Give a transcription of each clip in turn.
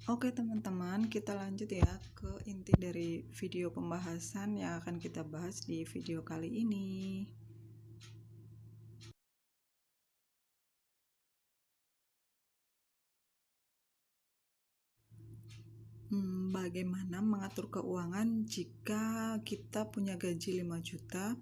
Oke teman-teman, kita lanjut ya ke inti dari video pembahasan yang akan kita bahas di video kali ini. Bagaimana mengatur keuangan jika kita punya gaji 5 juta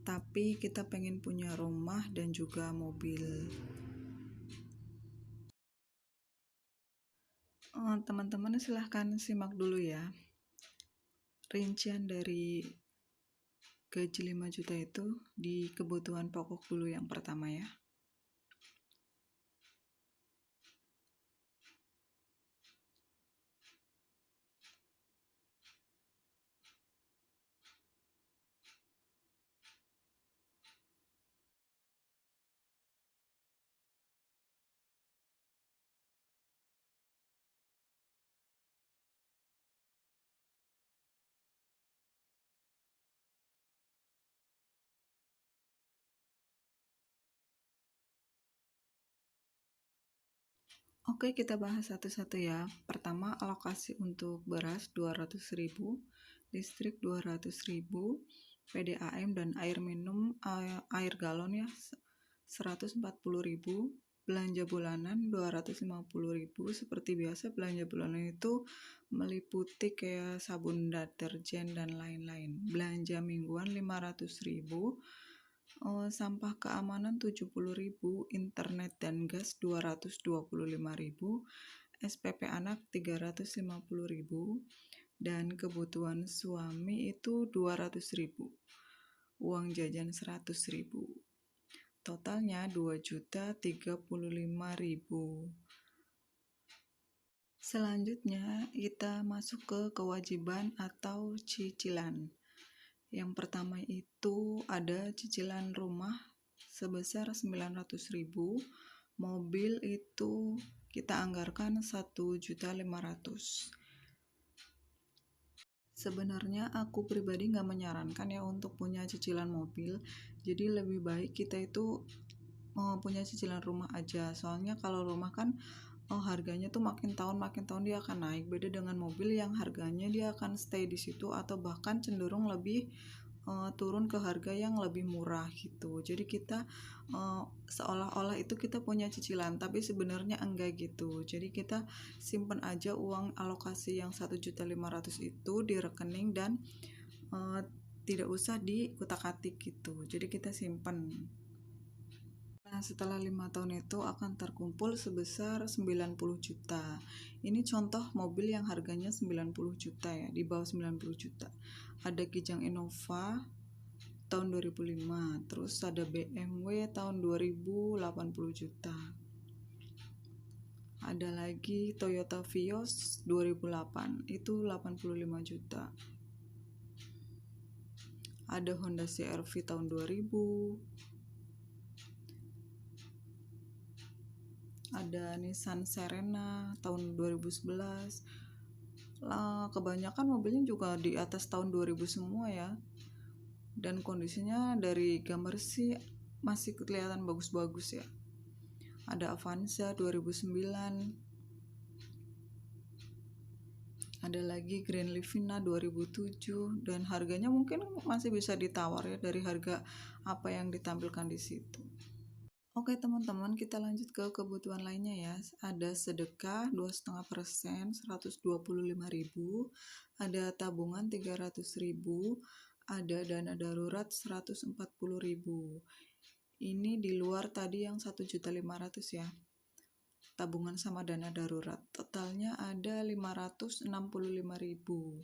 tapi kita pengen punya rumah dan juga mobil. Teman-teman silahkan simak dulu ya rincian dari gaji 5 juta itu di kebutuhan pokok dulu yang pertama ya. Oke, kita bahas satu-satu ya. Pertama, alokasi untuk beras 200.000, listrik 200.000, PDAM dan air minum air galon ya 140.000, belanja bulanan 250.000. Seperti biasa belanja bulanan itu meliputi kayak sabun deterjen dan lain-lain. Belanja mingguan 500.000, sampah keamanan 70.000, internet dan gas 225.000, SPP anak 350.000, dan kebutuhan suami itu 200.000, uang jajan 100.000. Totalnya 2.035.000. Selanjutnya kita masuk ke kewajiban atau cicilan. Yang pertama itu ada cicilan rumah sebesar 900.000, mobil itu kita anggarkan 1.500.000. Sebenarnya aku pribadi nggak menyarankan ya untuk punya cicilan mobil, jadi lebih baik kita itu punya cicilan rumah aja. Soalnya kalau rumah kan harganya tuh makin tahun dia akan naik. Beda dengan mobil yang harganya dia akan stay di situ atau bahkan cenderung lebih turun ke harga yang lebih murah gitu. Jadi kita seolah-olah itu kita punya cicilan, tapi sebenarnya enggak gitu. Jadi kita simpan aja uang alokasi yang 1.500.000 itu di rekening dan tidak usah dikutak-atik gitu. Jadi kita simpan. Nah, setelah 5 tahun itu akan terkumpul sebesar 90 juta. Ini contoh mobil yang harganya 90 juta ya, di bawah 90 juta. Ada Kijang Innova tahun 2005, terus ada BMW tahun 2080 juta. Ada lagi Toyota Vios 2008, itu 85 juta. Ada Honda CR-V tahun 2000. Ada Nissan Serena tahun 2011. Kebanyakan mobilnya juga di atas tahun 2000 semua ya, dan kondisinya dari gambar sih masih kelihatan bagus-bagus ya. Ada Avanza 2009, ada lagi Grand Livina 2007, dan harganya mungkin masih bisa ditawar ya dari harga apa yang ditampilkan di situ. Oke teman-teman, kita lanjut ke kebutuhan lainnya ya. Ada sedekah 2,5%, 125.000, ada tabungan 300.000, ada dana darurat 140.000. Ini di luar tadi yang 1.500.000 ya. Tabungan sama dana darurat. Totalnya ada 565.000.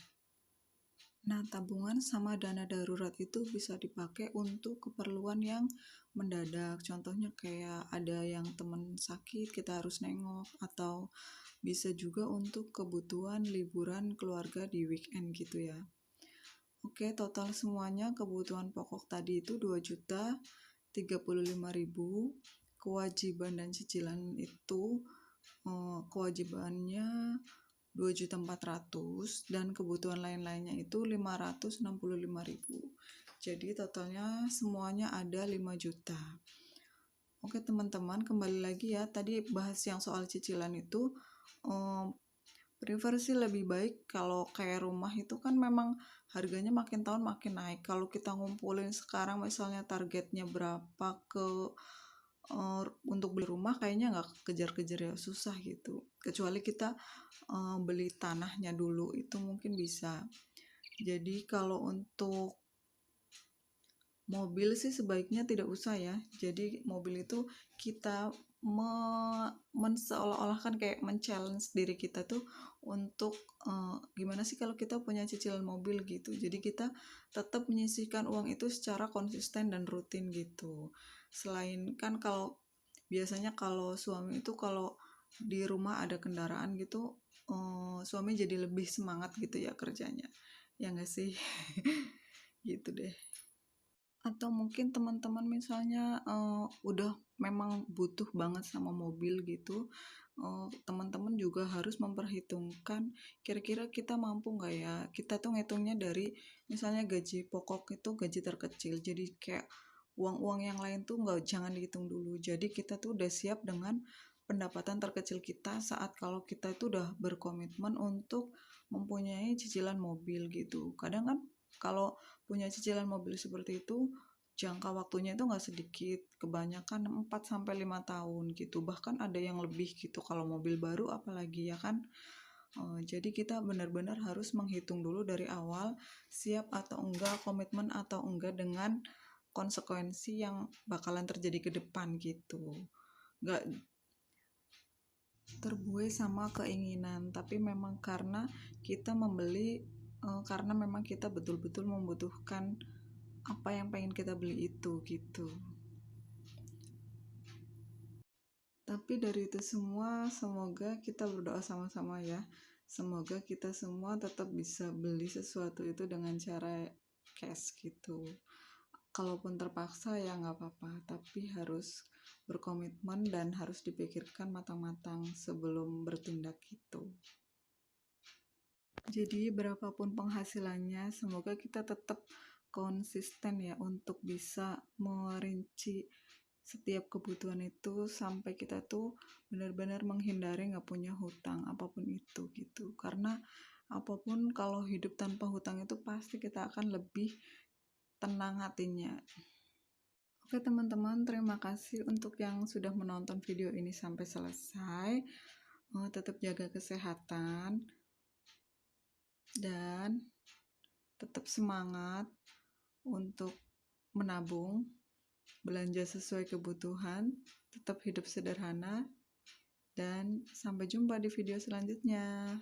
Nah, tabungan sama dana darurat itu bisa dipakai untuk keperluan yang mendadak. Contohnya kayak ada yang teman sakit, kita harus nengok, atau bisa juga untuk kebutuhan liburan keluarga di weekend gitu ya. Oke, total semuanya kebutuhan pokok tadi itu 2.035.000. Kewajiban dan cicilan itu kewajibannya 2.400.000 dan kebutuhan lain-lainnya itu 565.000. Jadi totalnya semuanya ada 5 juta. Oke teman-teman, kembali lagi ya, tadi bahas yang soal cicilan itu Prefer sih lebih baik kalau kayak rumah itu kan memang harganya makin tahun makin naik. Kalau kita ngumpulin sekarang misalnya targetnya berapa untuk beli rumah, kayaknya nggak kejar-kejar ya, susah gitu. Kecuali kita beli tanahnya dulu, itu mungkin bisa. Jadi kalau untuk mobil sih sebaiknya tidak usah ya. Jadi mobil itu kita seolah-olahkan kayak men-challenge diri kita tuh untuk gimana sih kalau kita punya cicilan mobil gitu. Jadi kita tetap menyisihkan uang itu secara konsisten dan rutin gitu. Selain kan kalau biasanya kalau suami itu kalau di rumah ada kendaraan gitu, suami jadi lebih semangat gitu ya kerjanya. Ya nggak sih? Gitu deh. Atau mungkin teman-teman misalnya udah memang butuh banget sama mobil gitu, teman-teman juga harus memperhitungkan kira-kira kita mampu nggak ya. Kita tuh ngitungnya dari misalnya gaji pokok itu gaji terkecil, jadi kayak uang-uang yang lain tuh nggak, jangan dihitung dulu. Jadi kita tuh udah siap dengan pendapatan terkecil kita saat kalau kita itu udah berkomitmen untuk mempunyai cicilan mobil gitu. Kadang kan kalau punya cicilan mobil seperti itu jangka waktunya itu nggak sedikit, kebanyakan 4 sampai 5 tahun gitu, bahkan ada yang lebih gitu kalau mobil baru apalagi ya kan. Jadi kita benar-benar harus menghitung dulu dari awal siap atau enggak, komitmen atau enggak dengan konsekuensi yang bakalan terjadi ke depan gitu, nggak terbuai sama keinginan, tapi memang karena kita membeli karena memang kita betul-betul membutuhkan apa yang pengen kita beli itu gitu. Tapi dari itu semua semoga kita berdoa sama-sama ya, semoga kita semua tetap bisa beli sesuatu itu dengan cara cash gitu. Kalaupun terpaksa ya nggak apa-apa, tapi harus berkomitmen dan harus dipikirkan matang-matang sebelum bertindak gitu. Jadi berapapun penghasilannya, semoga kita tetap konsisten ya untuk bisa merinci setiap kebutuhan itu sampai kita tuh benar-benar menghindari nggak punya hutang apapun itu gitu. Karena apapun kalau hidup tanpa hutang itu pasti kita akan lebih tenang hatinya. Oke teman-teman, terima kasih untuk yang sudah menonton video ini sampai selesai. Tetap jaga kesehatan dan tetap semangat untuk menabung, belanja sesuai kebutuhan, tetap hidup sederhana, dan sampai jumpa di video selanjutnya.